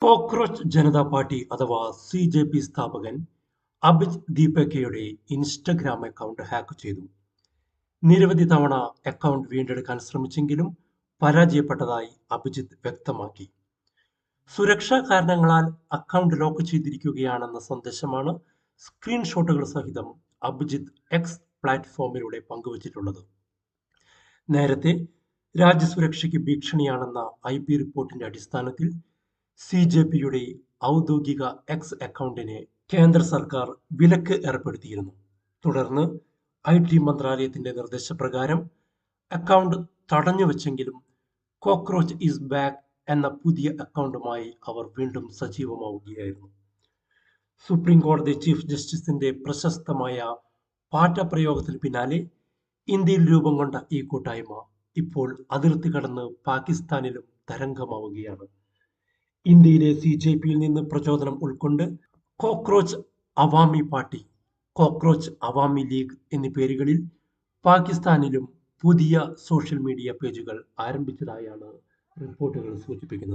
Cockroach Janata party അഥവാ CJP സ്ഥാപകൻ അഭിജ് ദീപക്കയുടെ Instagram account hack ചെയ്തു. നിരവധി തവണ അക്കൗണ്ട് വീണ്ടെടുക്കാൻ ശ്രമിച്ചെങ്കിലും പരാജയപ്പെട്ടതായി അഭിജിത്ത് വ്യക്തമാക്കി. സുരക്ഷാ കാരണങ്ങളാൽ അക്കൗണ്ട് ലോക്ക് ചെയ്തിരിക്കുകയാണെന്ന സന്ദേശമാണ് സ്ക്രീൻഷോട്ടുകൾ സഹിതം അഭിജിത്ത് എക്സ് പ്ലാറ്റ്ഫോമിലൂടെ പങ്കുവച്ചിട്ടുള്ളത്. നേരത്തെ രാജ്യസുരക്ഷയ്ക്ക് ഭീഷണിയാണെന്ന IP റിപ്പോർട്ടിന്റെ അടിസ്ഥാനത്തിൽ CJPയുടെ ഔദ്യോഗിക എക്സ് അക്കൗണ്ടിന് കേന്ദ്ര സർക്കാർ വിലക്ക് ഏർപ്പെടുത്തിയിരുന്നു. തുടർന്ന് IT മന്ത്രാലയത്തിന്റെ നിർദ്ദേശപ്രകാരം അക്കൗണ്ട് തടഞ്ഞുവെച്ചെങ്കിലും കോക്രോച്ച് ഈസ് ബാക്ക് എന്ന പുതിയ അക്കൗണ്ടുമായി അവർ വീണ്ടും സജീവമാവുകയായിരുന്നു. സുപ്രീം കോടതി ചീഫ് ജസ്റ്റിസിന്റെ പ്രശസ്തമായ പാഠപ്രയോഗത്തിന് പിന്നാലെ ഇന്ത്യയിൽ രൂപം കൊണ്ട ഈ കൂട്ടായ്മ ഇപ്പോൾ അതിർത്തി കടന്ന് പാകിസ്ഥാനിലും തരംഗമാവുകയാണ്. ഇന്ത്യയിലെ CJPയിൽ നിന്ന് പ്രചോദനം ഉൾക്കൊണ്ട് cockroach Awami party, cockroach Awami league എന്നീ പേരുകളിൽ പാകിസ്ഥാനിലും പുതിയ സോഷ്യൽ മീഡിയ പേജുകൾ ആരംഭിച്ചതായാണ് റിപ്പോർട്ടുകൾ സൂചിപ്പിക്കുന്നത്.